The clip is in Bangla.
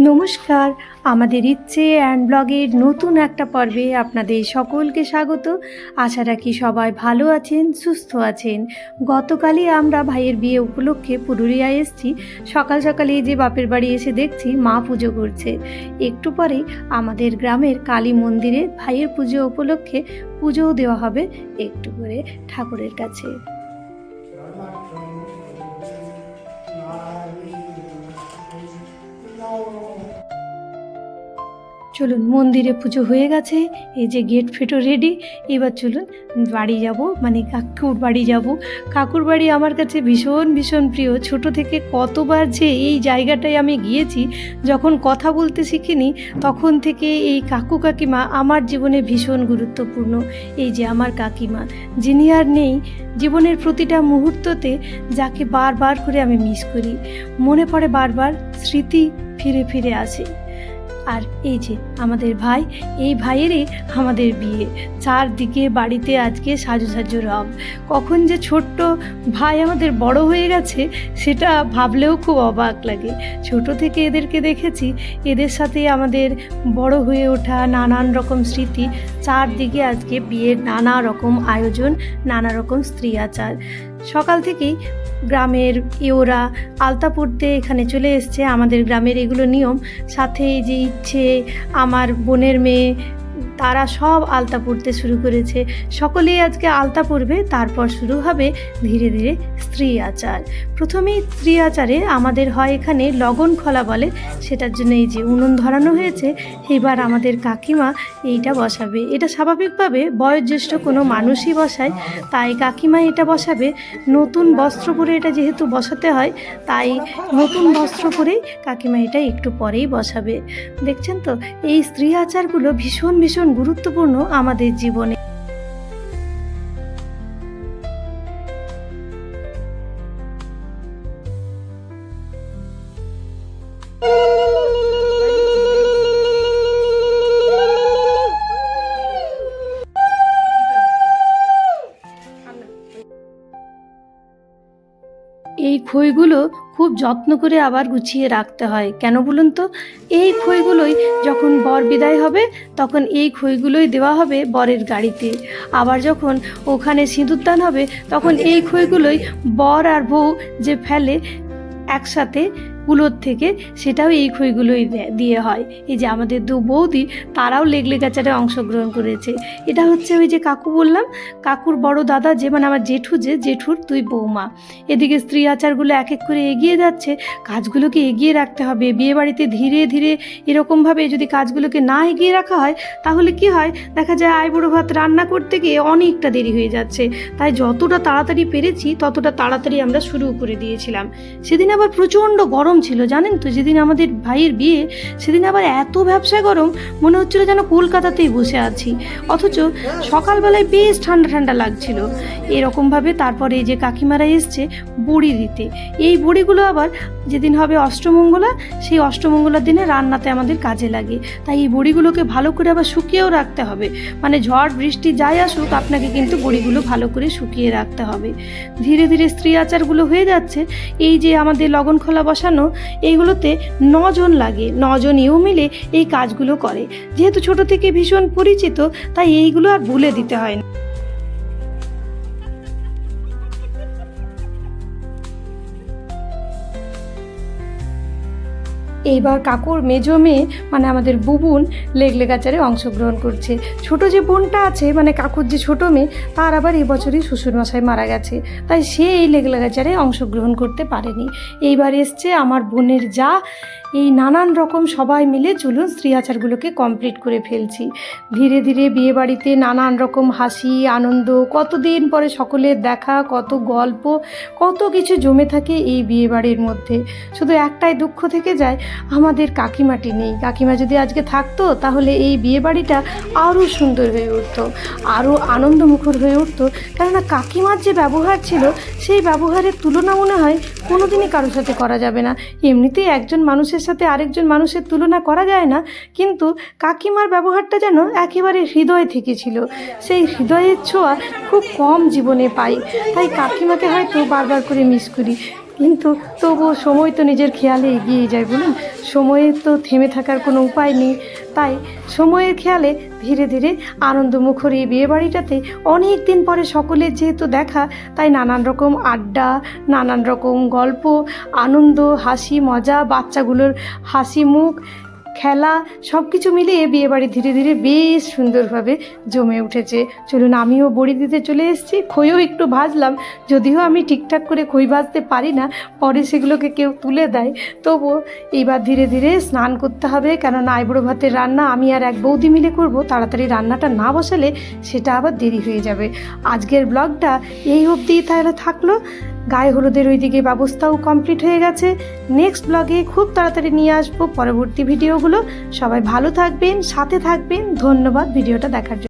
নমস্কার, আমাদের ইচ্ছে অ্যান্ড ব্লগের নতুন একটা পর্বে আপনাদের সকলকে স্বাগত। আশা রাখি সবাই ভালো আছেন, সুস্থ আছেন। গতকালই আমরা ভাইয়ের বিয়ে উপলক্ষে পুরুলিয়ায় এসেছি। সকাল সকালে যে বাপের বাড়ি এসে দেখছি মা পুজো করছে। একটু পরে আমাদের গ্রামের কালী মন্দিরে ভাইয়ের পুজো উপলক্ষে পুজোও দেওয়া হবে একটু করে ঠাকুরের কাছে। চলুন, মন্দিরে পুজো হয়ে গেছে, এই যে গেট ফেটো রেডি। এবার চলুন বাড়ি যাব, মানে কাকুর বাড়ি যাব। কাকুর বাড়ি আমার কাছে ভীষণ ভীষণ প্রিয়। ছোট থেকে কতবার যে এই জায়গাটায় আমি গিয়েছি, যখন কথা বলতে শিখিনি তখন থেকে এই কাকু কাকিমা আমার জীবনে ভীষণ গুরুত্বপূর্ণ। এই যে আমার কাকিমা, যিনি আর নেই, জীবনের প্রতিটা মুহূর্ততে যাকে বারবার করে আমি মিস করি, মনে পড়ে বারবার, স্মৃতি ফিরে ফিরে আসে। আর এই যে আমাদের ভাই, এই ভাইয়েরই আমাদের বিয়ে। চারদিকে বাড়িতে আজকে সাজু সাজু রব। কখন যে ছোট্ট ভাই আমাদের বড় হয়ে গেছে সেটা ভাবলেও খুব অবাক লাগে। ছোট থেকে এদেরকে দেখেছি, এদের সাথে আমাদের বড় হয়ে ওঠা, নানান রকম স্মৃতি। চারদিকে আজকে বিয়ের নানা রকম আয়োজন, নানা রকম স্ত্রী আচার। সকাল থেকেই গ্রামের ওরা আলতা পরতে এখানে চলে এসছে। আমাদের গ্রামের এগুলো নিয়ম। সাথে যে ইচ্ছে, আমার বোনের মেয়ে, তারা সব আলতা পরতে শুরু করেছে। সকলেই আজকে আলতা পরবে, তারপর শুরু হবে ধীরে ধীরে স্ত্রী আচার। প্রথমেই স্ত্রী আচারে আমাদের হয় এখানে লগন খোলা বলে, সেটার জন্য এই যে উনুন ধরানো হয়েছে। এবার আমাদের কাকিমা এইটা বসাবে। এটা স্বাভাবিকভাবে বয়োজ্যেষ্ঠ কোনো মানুষই বসায়, তাই কাকিমা এটা বসাবে। নতুন বস্ত্র পরে এটা যেহেতু বসাতে হয়, তাই নতুন বস্ত্র পরেই কাকিমা এটা একটু পরেই বসাবে। দেখছেন তো, এই স্ত্রী আচারগুলো ভীষণ ভীষণ গুরুত্বপূর্ণ আমাদের জীবনে। এই খইগুলো খুব যত্ন করে আবার গুছিয়ে রাখতে হয়। কেন বলুন তো? এই খইগুলোই যখন বর বিদায় হবে তখন এই খইগুলোই দেওয়া হবে বরের গাড়িতে। আবার যখন ওখানে সিঁদুরদান হবে তখন এই খইগুলোই বর আর বউ যে ফেলে একসাথে কুলোর থেকে, সেটাও এই খইগুলোই দিয়ে হয়। এই যে আমাদের দু বৌদি, তারাও লেগলেগাচারে অংশগ্রহণ করেছে। এটা হচ্ছে ওই যে কাকু বললাম, কাকুর বড় দাদা, যে মানে আমার জেঠু, যে জেঠুর দুই বৌমা। এদিকে স্ত্রী আচারগুলো এক এক করে এগিয়ে যাচ্ছে। কাজগুলোকে এগিয়ে রাখতে হবে। বিয়ে বাড়িতে ধীরে ধীরে এরকমভাবে যদি কাজগুলোকে না এগিয়ে রাখা হয়, তাহলে কি হয়, দেখা যায় আইবুড়ো ভাত রান্না করতে গিয়ে অনেকটা দেরি হয়ে যাচ্ছে। তাই যতটা তাড়াতাড়ি পেরেছি ততটা তাড়াতাড়ি আমরা শুরু করে দিয়েছিলাম। সেদিন আবার প্রচণ্ড গরম ছিল, জানেন তো? যেদিন আমাদের ভাইয়ের বিয়ে, সেদিন আবার এত ব্যবসায় গরম, মনে হচ্ছিল যেন কলকাতাতেই বসে আছি। অথচ সকালবেলায় বেশ ঠান্ডা ঠান্ডা লাগছিল। এরকমভাবে তারপরে এই যে কাকিমারা এসছে বড়ি দিতে। এই বড়িগুলো আবার যেদিন হবে অষ্টমঙ্গলা, সেই অষ্টমঙ্গলার দিনে রান্নাতে আমাদের কাজে লাগে। তাই এই বড়িগুলোকে ভালো করে আবার শুকিয়েও রাখতে হবে। মানে ঝড় বৃষ্টি যাই আসুক, আপনাকে কিন্তু বড়িগুলো ভালো করে শুকিয়ে রাখতে হবে। ধীরে ধীরে স্ত্রী আচারগুলো হয়ে যাচ্ছে। এই যে আমাদের লগন খোলা বসানো, এইগুলোতে 9 জন লাগে। 9 জন এও মিলে এই কাজগুলো করে। যেহেতু ছোট থেকে ভীষণ পরিচিত, তাই এইগুলো আর ভুলে দিতে হয় না। এইবার কাকুর মেজো মেয়ে, মানে আমাদের বুবুন, লেগলেগাচারে অংশগ্রহণ করছে। ছোট যে বোনটা আছে, মানে কাকুর যে ছোট মেয়ে, তার আবার এবছরই শ্বশুরমশাই মারা গেছে, তাই সে এই লেগলেগাচারে অংশগ্রহণ করতে পারেনি। এইবার এসছে আমার বোনের যা। এই নানান রকম সবাই মিলে চলুন স্ত্রী আচারগুলোকে কমপ্লিট করে ফেলছি। ধীরে ধীরে বিয়ে বাড়িতে নানান রকম হাসি আনন্দ, কতদিন পরে সকলের দেখা, কত গল্প, কত কিছু জমে থাকে এই বিয়ে বাড়ির মধ্যে। শুধু একটাই দুঃখ থেকে যায়, আমাদের কাকিমাটি নেই। কাকিমা যদি আজকে থাকতো, তাহলে এই বিয়ে বাড়িটা আরও সুন্দর হয়ে উঠতো, আরও আনন্দমুখর হয়ে উঠতো। কেননা কাকিমার যে ব্যবহার ছিল, সেই ব্যবহারের তুলনা মনে হয় কোনোদিনই কারোর সাথে করা যাবে না। এমনিতেই একজন মানুষের সাথে আরেকজন মানুষের তুলনা করা যায় না, কিন্তু কাকিমার ব্যবহারটা যেন একেবারে হৃদয় থেকে ছিল। সেই হৃদয়ের ছোঁয়া খুব কম জীবনে পাই, তাই কাকিমাকে হয়তো বারবার করে মিস করি। কিন্তু তবুও সময় তো নিজের খেয়ালে এগিয়ে যায় বলুন, সময়ের তো থেমে থাকার কোনো উপায় নেই। তাই সময়ের খেয়ালে ধীরে ধীরে আনন্দমুখর এই বিয়েবাড়িটাতে অনেক দিন পরে সকলের যেহেতু দেখা, তাই নানান রকম আড্ডা, নানান রকম গল্প, আনন্দ, হাসি মজা, বাচ্চাগুলোর হাসি মুখ, খেলা, সব কিছু মিলিয়ে বিয়েবাড়ি ধীরে ধীরে বেশ সুন্দরভাবে জমে উঠেছে। চলুন, আমিও বড়ি দিতে চলে এসেছি, খইও একটু ভাজলাম, যদিও আমি ঠিকঠাক করে খই ভাজতে পারি না, পরে সেগুলোকে কেউ তুলে দেয়। তবুও এইবার ধীরে ধীরে স্নান করতে হবে, কেননা আইবুড়ো ভাতের রান্না আমি আর এক বৌদি মিলে করব, তাড়াতাড়ি রান্নাটা না বসালে সেটা আবার দেরি হয়ে যাবে। আজকের ব্লগটা এই অবধিই তাহলে থাকলো। গায়ে হলুদের ওইদিকে ব্যবস্থাও কমপ্লিট হয়ে গেছে। নেক্সট ব্লগে খুব তাড়াতাড়ি নিয়ে আসবো পরবর্তী ভিডিওগুলো। সবাই ভালো থাকবেন, সাথে থাকবেন। ধন্যবাদ ভিডিওটা দেখার জন্য।